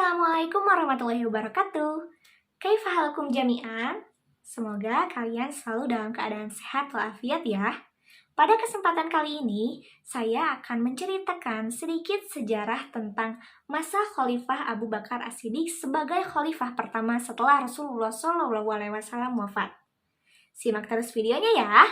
Assalamualaikum warahmatullahi wabarakatuh. Kaifa halukum jami'an? Semoga kalian selalu dalam keadaan sehat walafiat ya. Pada kesempatan kali ini, saya akan menceritakan sedikit sejarah tentang masa Khalifah Abu Bakar As-Siddiq sebagai khalifah pertama setelah Rasulullah SAW wafat. Simak terus videonya ya.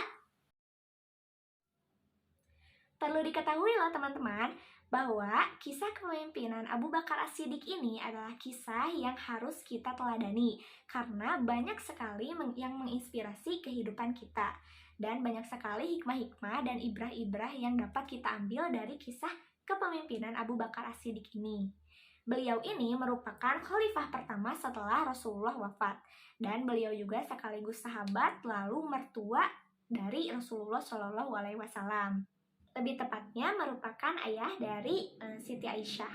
Perlu diketahui loh teman-teman, bahwa kisah kepemimpinan Abu Bakar As-Siddiq ini adalah kisah yang harus kita teladani karena banyak sekali yang menginspirasi kehidupan kita dan banyak sekali hikmah-hikmah dan ibrah-ibrah yang dapat kita ambil dari kisah kepemimpinan Abu Bakar As-Siddiq ini. Beliau ini merupakan khalifah pertama setelah Rasulullah wafat dan beliau juga sekaligus sahabat lalu mertua dari Rasulullah Shallallahu Alaihi Wasallam. Lebih tepatnya merupakan ayah dari Siti Aisyah.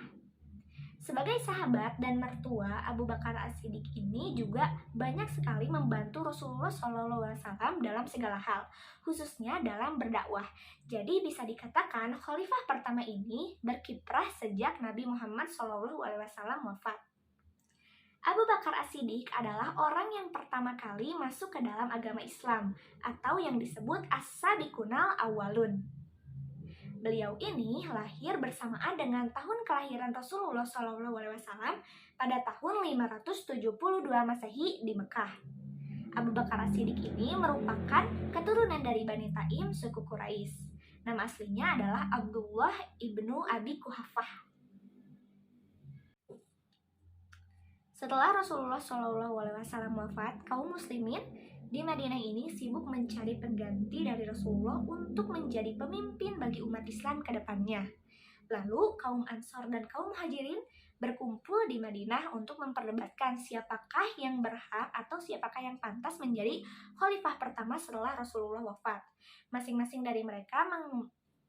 Sebagai sahabat dan mertua, Abu Bakar As-Siddiq ini juga banyak sekali membantu Rasulullah SAW dalam segala hal, khususnya dalam berdakwah. Jadi bisa dikatakan khalifah pertama ini berkiprah sejak Nabi Muhammad SAW wafat. Abu Bakar As-Siddiq adalah orang yang pertama kali masuk ke dalam agama Islam atau yang disebut as-sabiqunal awwalun. Beliau ini lahir bersamaan dengan tahun kelahiran Rasulullah SAW pada tahun 572 Masehi di Mekah. Abu Bakar As-Siddiq ini merupakan keturunan dari Bani Taim suku Quraisy. Nama aslinya adalah Abdullah ibnu Abi Kuhafah. Setelah Rasulullah SAW wafat, kaum muslimin di Madinah ini sibuk mencari pengganti dari Rasulullah untuk menjadi pemimpin bagi umat Islam ke depannya. Lalu kaum Ansor dan kaum Muhajirin berkumpul di Madinah untuk memperdebatkan siapakah yang berhak atau siapakah yang pantas menjadi khalifah pertama setelah Rasulullah wafat. Masing-masing dari mereka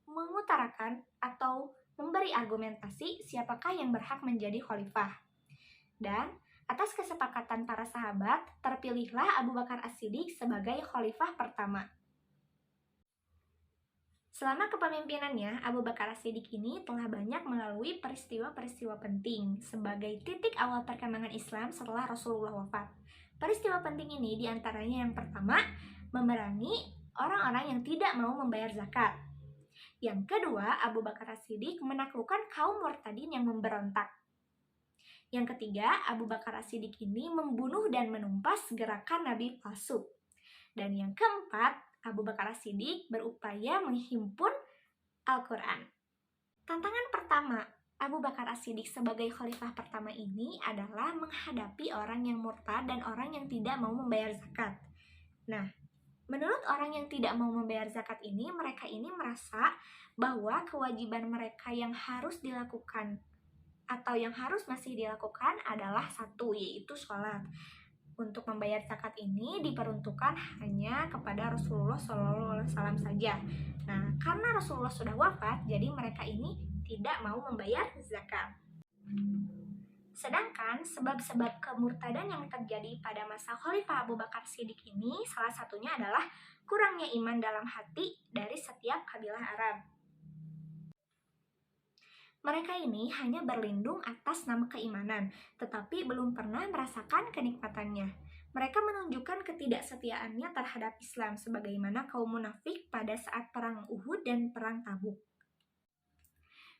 mengutarakan atau memberi argumentasi siapakah yang berhak menjadi khalifah. Dan atas kesepakatan para sahabat, terpilihlah Abu Bakar As-Siddiq sebagai khalifah pertama. Selama kepemimpinannya, Abu Bakar As-Siddiq ini telah banyak melalui peristiwa-peristiwa penting sebagai titik awal perkembangan Islam setelah Rasulullah wafat. Peristiwa penting ini diantaranya yang pertama, memerangi orang-orang yang tidak mau membayar zakat. Yang kedua, Abu Bakar As-Siddiq menaklukkan kaum murtadin yang memberontak. Yang ketiga, Abu Bakar As-Siddiq ini membunuh dan menumpas gerakan Nabi palsu. Dan yang keempat, Abu Bakar As-Siddiq berupaya menghimpun Al-Quran. Tantangan pertama Abu Bakar As-Siddiq sebagai khalifah pertama ini adalah menghadapi orang yang murtad dan orang yang tidak mau membayar zakat. Nah, menurut orang yang tidak mau membayar zakat ini, mereka ini merasa bahwa kewajiban mereka yang harus dilakukan atau yang harus masih dilakukan adalah satu, yaitu sholat. Untuk membayar zakat ini diperuntukkan hanya kepada Rasulullah SAW saja. Nah, karena Rasulullah sudah wafat, jadi mereka ini tidak mau membayar zakat. Sedangkan sebab-sebab kemurtadan yang terjadi pada masa Khalifah Abu Bakar Siddiq ini salah satunya adalah kurangnya iman dalam hati dari setiap kabilah Arab. Mereka ini hanya berlindung atas nama keimanan, tetapi belum pernah merasakan kenikmatannya. Mereka menunjukkan ketidaksetiaannya terhadap Islam sebagaimana kaum munafik pada saat perang Uhud dan perang Tabuk.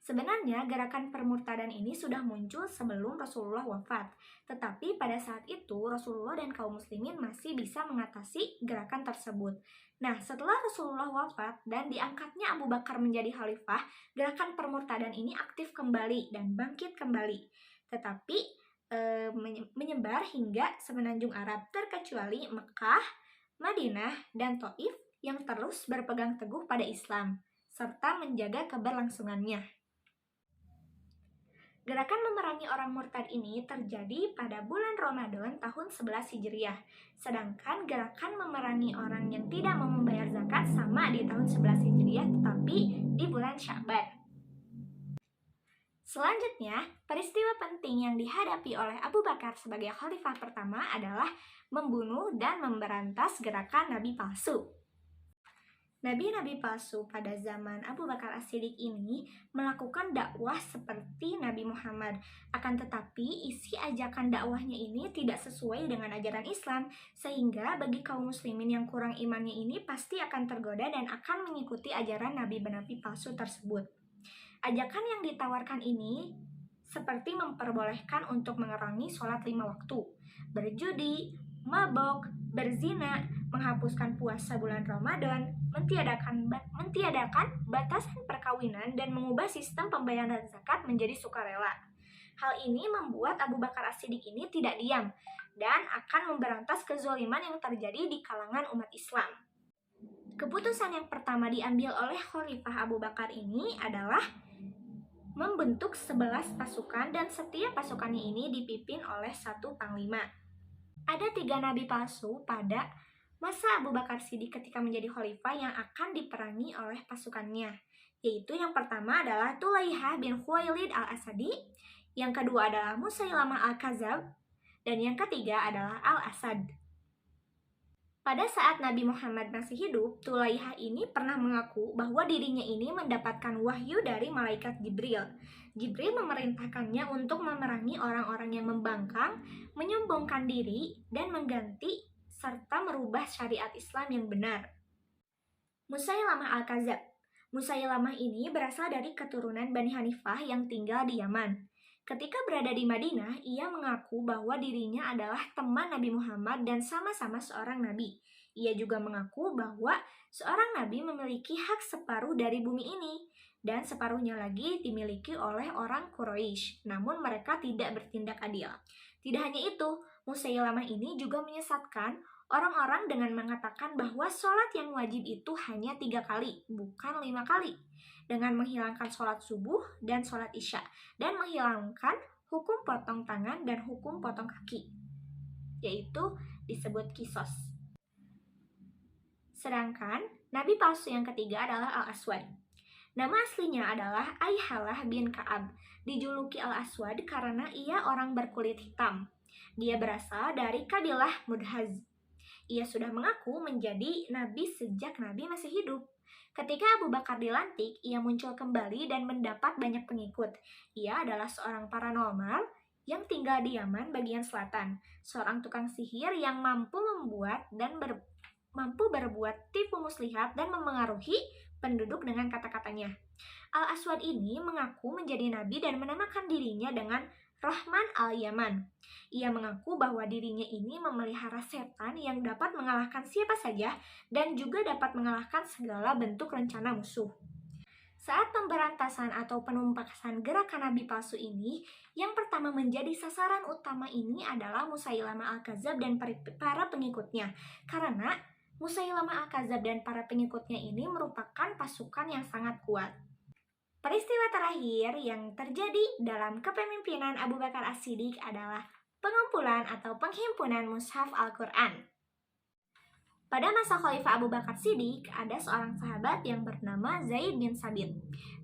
Sebenarnya gerakan permurtadan ini sudah muncul sebelum Rasulullah wafat, tetapi pada saat itu Rasulullah dan kaum muslimin masih bisa mengatasi gerakan tersebut. Nah, setelah Rasulullah wafat dan diangkatnya Abu Bakar menjadi khalifah, gerakan permurtadan ini aktif kembali dan bangkit kembali. Tetapi menyebar hingga semenanjung Arab terkecuali Mekah, Madinah, dan Taif yang terus berpegang teguh pada Islam serta menjaga keberlangsungannya. Gerakan memerangi orang murtad ini terjadi pada bulan Ramadan tahun 11 Hijriah. Sedangkan gerakan memerangi orang yang tidak mau membayar zakat sama di tahun 11 Hijriah tetapi di bulan Sya'ban. Selanjutnya, peristiwa penting yang dihadapi oleh Abu Bakar sebagai khalifah pertama adalah membunuh dan memberantas gerakan Nabi palsu. Nabi-nabi palsu pada zaman Abu Bakar As-Siddiq ini melakukan dakwah seperti Nabi Muhammad. Akan tetapi, isi ajakan dakwahnya ini tidak sesuai dengan ajaran Islam, sehingga bagi kaum muslimin yang kurang imannya ini pasti akan tergoda dan akan mengikuti ajaran nabi-nabi palsu tersebut. Ajakan yang ditawarkan ini seperti memperbolehkan untuk mengurangi sholat 5 waktu, berjudi, mabok, berzina, menghapuskan puasa bulan Ramadan, mentiadakan batasan perkawinan, dan mengubah sistem pembayaran zakat menjadi sukarela. Hal ini membuat Abu Bakar As-Siddiq ini tidak diam dan akan memberantas kezaliman yang terjadi di kalangan umat Islam. Keputusan yang pertama diambil oleh Khalifah Abu Bakar ini adalah membentuk 11 pasukan dan setiap pasukannya ini dipimpin oleh satu panglima. Ada 3 nabi palsu pada masa Abu Bakar Siddiq ketika menjadi khalifah yang akan diperangi oleh pasukannya, yaitu yang pertama adalah Tulaihah bin Khuwailid al-Asadi, yang kedua adalah Musailamah al-Kadzab, dan yang ketiga adalah Al-Asad. Pada saat Nabi Muhammad masih hidup, Tulaihah ini pernah mengaku bahwa dirinya ini mendapatkan wahyu dari malaikat Jibril. Jibril memerintahkannya untuk memerangi orang-orang yang membangkang, menyombongkan diri, dan mengganti serta merubah syariat Islam yang benar. Musailamah al-Kadzab. Musailamah ini berasal dari keturunan Bani Hanifah yang tinggal di Yaman. Ketika berada di Madinah, ia mengaku bahwa dirinya adalah teman Nabi Muhammad dan sama-sama seorang nabi. Ia juga mengaku bahwa seorang nabi memiliki hak separuh dari bumi ini, dan separuhnya lagi dimiliki oleh orang Quraisy. Namun mereka tidak bertindak adil. Tidak hanya itu, Musailamah ini juga menyesatkan orang-orang dengan mengatakan bahwa sholat yang wajib itu hanya 3 kali, bukan 5 kali, dengan menghilangkan sholat subuh dan sholat isya, dan menghilangkan hukum potong tangan dan hukum potong kaki, yaitu disebut kisos. Sedangkan nabi palsu yang ketiga adalah Al-Aswad. Nama aslinya adalah Aihalah bin Ka'ab, dijuluki Al-Aswad karena ia orang berkulit hitam. Dia berasal dari kabilah Mudhaz. Ia sudah mengaku menjadi nabi sejak nabi masih hidup. Ketika Abu Bakar dilantik, ia muncul kembali dan mendapat banyak pengikut. Ia adalah seorang paranormal yang tinggal di Yaman bagian selatan, seorang tukang sihir yang mampu berbuat tipu muslihat dan memengaruhi penduduk dengan kata-katanya. Al-Aswad ini mengaku menjadi nabi dan menamakan dirinya dengan Rahman al-Yaman. Ia mengaku bahwa dirinya ini memelihara setan yang dapat mengalahkan siapa saja dan juga dapat mengalahkan segala bentuk rencana musuh. Saat pemberantasan atau penumpasan gerakan nabi palsu ini, yang pertama menjadi sasaran utama ini adalah Musailamah al-Kadzab dan para pengikutnya. Karena Musailamah al-Kadzab dan para pengikutnya ini merupakan pasukan yang sangat kuat. Peristiwa terakhir yang terjadi dalam kepemimpinan Abu Bakar As-Siddiq adalah pengumpulan atau penghimpunan mushaf Al-Quran. Pada masa Khalifah Abu Bakar Siddiq, ada seorang sahabat yang bernama Zaid bin Sabit.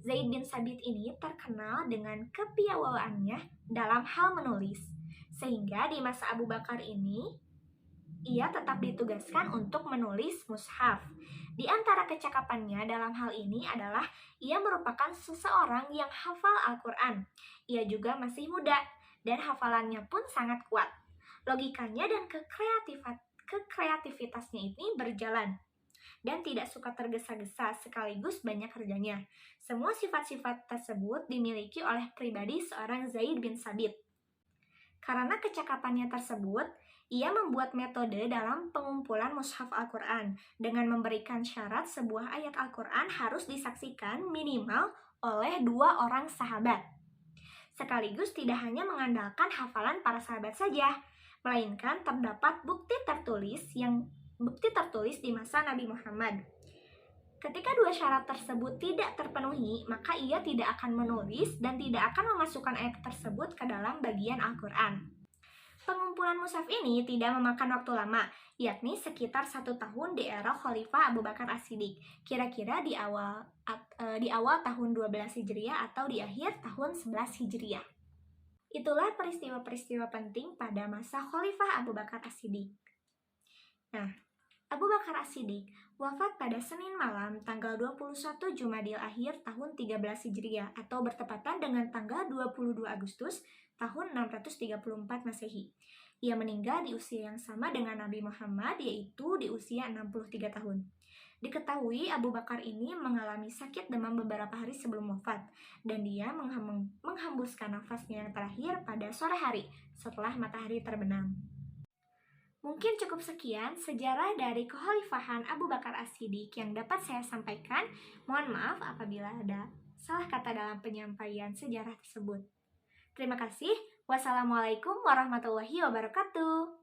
Zaid bin Sabit ini terkenal dengan kepiawaannya dalam hal menulis. Sehingga di masa Abu Bakar ini, ia tetap ditugaskan untuk menulis mushaf. Di antara kecakapannya dalam hal ini adalah ia merupakan seseorang yang hafal Al-Quran. Ia juga masih muda dan hafalannya pun sangat kuat. Logikanya dan kekreativitasnya ini berjalan dan tidak suka tergesa-gesa sekaligus banyak kerjanya. Semua sifat-sifat tersebut dimiliki oleh pribadi seorang Zaid bin Sabit. Karena kecakapannya tersebut, ia membuat metode dalam pengumpulan mushaf Al-Quran dengan memberikan syarat sebuah ayat Al-Quran harus disaksikan minimal oleh 2 orang sahabat. Sekaligus tidak hanya mengandalkan hafalan para sahabat saja, melainkan terdapat bukti tertulis di masa Nabi Muhammad. Ketika 2 syarat tersebut tidak terpenuhi, maka ia tidak akan menulis dan tidak akan memasukkan ayat tersebut ke dalam bagian Al-Quran. Pengumpulan mushaf ini tidak memakan waktu lama, yakni sekitar 1 tahun di era Khalifah Abu Bakar As-Siddiq, kira-kira di awal tahun 12 Hijriah atau di akhir tahun 11 Hijriah. Itulah peristiwa-peristiwa penting pada masa Khalifah Abu Bakar As-Siddiq. Nah, Abu Bakar As-Siddiq wafat pada Senin malam tanggal 21 Jumadil Akhir tahun 13 Hijriah atau bertepatan dengan tanggal 22 Agustus tahun 634 Masehi. Ia meninggal di usia yang sama dengan Nabi Muhammad, yaitu di usia 63 tahun. Diketahui Abu Bakar ini mengalami sakit demam beberapa hari sebelum wafat, dan dia menghembuskan nafasnya yang terakhir pada sore hari setelah matahari terbenam. Mungkin cukup sekian sejarah dari kekhalifahan Abu Bakar As-Siddiq yang dapat saya sampaikan. Mohon maaf apabila ada salah kata dalam penyampaian sejarah tersebut. Terima kasih. Wassalamualaikum warahmatullahi wabarakatuh.